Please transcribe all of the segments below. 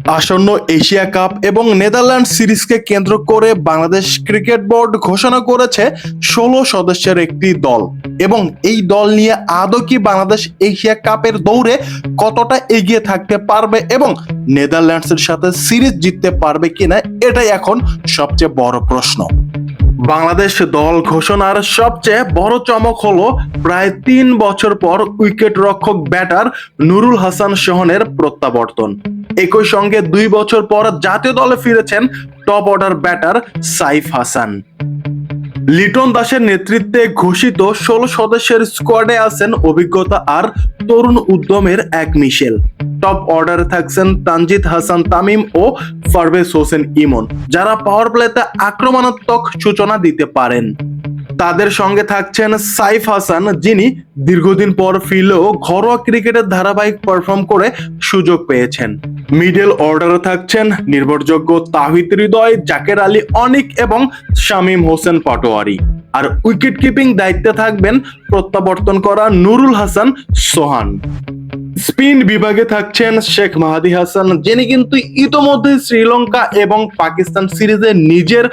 আসন্ন Asia cup এবং Netherland সিরিজকে কেন্দ্র করে বাংলাদেশ ক্রিকেট বোর্ড ঘোষণা করেছে 16 সদস্যের একটি দল। এবং এই দল নিয়ে আদৌ কি বাংলাদেশ এশিয়া কাপের দৌড়ে কতটা এগিয়ে থাকতে পারবে এবং নেদারল্যান্ডসের সাথে সিরিজ জিততে পারবে কিনা, এটাই এখন সবচেয়ে বড় প্রশ্ন। বাংলাদেশ দল ঘোষণার সবচেয়ে বড় চমক হলো প্রায় 3 বছর পর উইকেট রক্ষক ব্যাটার নুরুল হাসান সোহানের প্রত্যাবর্তন। একই সঙ্গে 2 বছর পর জাতীয় দলে ফিরেছেন top order batter Saif Hasan. Liton দাসের নেতৃত্বে ঘোষিত 16 সদস্যের স্কোয়াডে আছেন অভিজ্ঞতা আর তরুণ উদ্যমের এক মিশেল। টপ অর্ডারে থাকছেন তানজিদ হাসান তামিম ও পারভেজ হোসেন ইমন, যারা পাওয়ার প্লেতে আক্রমণাত্মক সূচনা দিতে পারেন। তাদের সঙ্গে থাকছেন সাইফ হাসান, যিনি দীর্ঘদিন পর ফিরলেও ঘরোয়া ক্রিকেটের ধারাবাহিক পারফর্ম করে সুযোগ পেয়েছেন। মিডল অর্ডারে থাকছেন নির্ভরযোগ্য তাহিদ হৃদয়, জাকের আলী অনিক এবং শামীম হোসেন পাটোয়ারি। আর উইকেট কিপিং দায়িত্বে থাকবেন প্রত্যাবর্তন করা নুরুল হাসান সোহান। স্পিন বিভাগে থাকছেন শেখ মাহাদি হাসান, যিনি কিন্তু ইতোমধ্যে শ্রীলঙ্কা এবং পাকিস্তান সিরিজে নিজের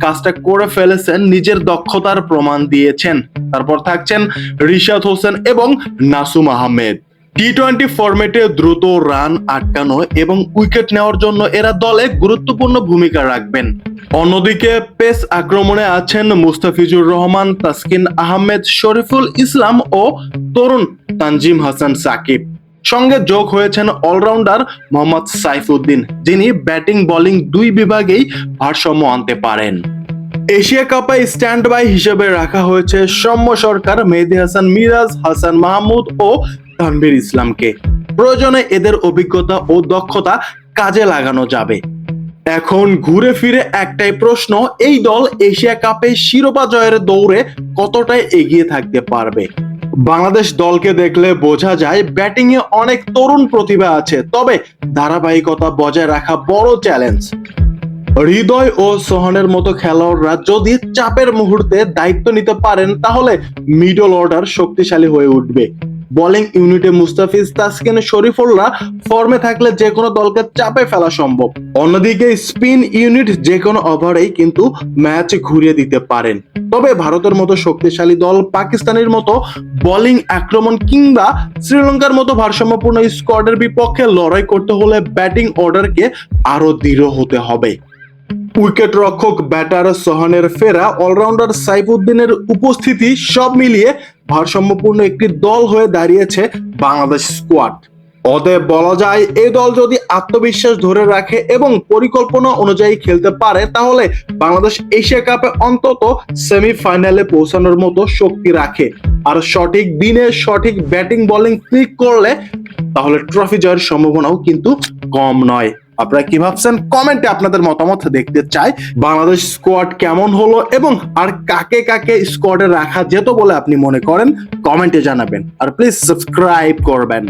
কাজটা করে ফেলেছেন, নিজের দক্ষতার প্রমাণ দিয়েছেন। তারপর থাকছেন রিশাদ হোসেন এবং নাসুম আহমেদ। টি-20 ফরম্যাটে দ্রুত রান আটকানো এবং উইকেট নেওয়ার জন্য এরা দলে গুরুত্বপূর্ণ ভূমিকা রাখবেন। অন্যদিকে পেস আক্রমণে আছেন মুস্তাফিজুর রহমান, তাসকিন আহমেদ, শরীফুল ইসলাম ও তরুণ তানজিম হাসান সাকিব। সঙ্গে যোগ হয়েছেন অলরাউন্ডার মোহাম্মদ সাইফুদ্দিন, যিনি ব্যাটিং বোলিং দুই বিভাগেই ভারসাম্য আনতে পারেন। এশিয়া কাপে স্ট্যান্ড বাই হিসেবে রাখা হয়েছে সৌম্য সরকার, মেহেদী হাসান মিরাজ, হাসান মাহমুদ ও তানভীর ইসলামকে। প্রয়োজনে এদের অভিজ্ঞতা ও দক্ষতা কাজে লাগানো যাবে। এখন ঘুরে ফিরে একটাই প্রশ্ন, এই দল এশিয়া কাপে শিরোপা জয়ের দৌড়ে কতটাই এগিয়ে থাকতে পারবে? বাংলাদেশ দলকে দেখলে বোঝা যায় ব্যাটিং এ অনেক তরুণ প্রতিভা আছে, তবে ধারাবাহিকতা বজায় রাখা বড় চ্যালেঞ্জ। হৃদয় ও সোহানের মতো খেলোয়াড়রা যদি চাপের মুহূর্তে দায়িত্ব নিতে পারেন, তাহলে মিডল অর্ডার শক্তিশালী হয়ে উঠবে। বোলিং ইউনিটে মুস্তাফিজ, তাসকিন, শরীফুলরা ফর্মে থাকলে যে কোনো দলকে চাপে ফেলা সম্ভব। অন্যদিকে স্পিন ইউনিট যে কোনো ওভারেই কিন্তু ম্যাচ ঘুরিয়ে দিতে পারেন। তবে ভারতের মতো শক্তিশালী দল, পাকিস্তানের মতো বোলিং আক্রমণ কিংবা শ্রীলঙ্কার মতো ভারসাম্যপূর্ণ স্কোয়াডের বিপক্ষে লড়াই করতে হলে ব্যাটিং অর্ডারকে আরো দৃঢ় হতে হবে। উইকেট রক্ষক ব্যাটার সোহানের ফেরা, অলরাউন্ডার সাইফুদ্দিনের উপস্থিতি, সব মিলিয়ে ভারসাম্যপূর্ণ একটি দল হয়ে দাঁড়িয়েছে বাংলাদেশ স্কোয়াড। অতএব বলা যায়, এই দল যদি আত্মবিশ্বাস ধরে রাখে এবং পরিকল্পনা অনুযায়ী খেলতে পারে, তাহলে বাংলাদেশ এশিয়া কাপে অন্তত সেমিফাইনালে পৌঁছানোর মতো শক্তি রাখে। আর সঠিক দিনে সঠিক ব্যাটিং বোলিং ক্লিক করলে তাহলে ট্রফি জয়ের সম্ভাবনাও কিন্তু কম নয়। আপনারা কি ভাবছেন? কমেন্টে আপনাদের মতামত দেখতে চাই। বাংলাদেশ স্কোয়াড কেমন হলো এবং আর কাকে কাকে স্কোয়াডে রাখা যেত বলে আপনি মনে করেন, কমেন্টে জানাবেন। আর প্লিজ সাবস্ক্রাইব করবেন।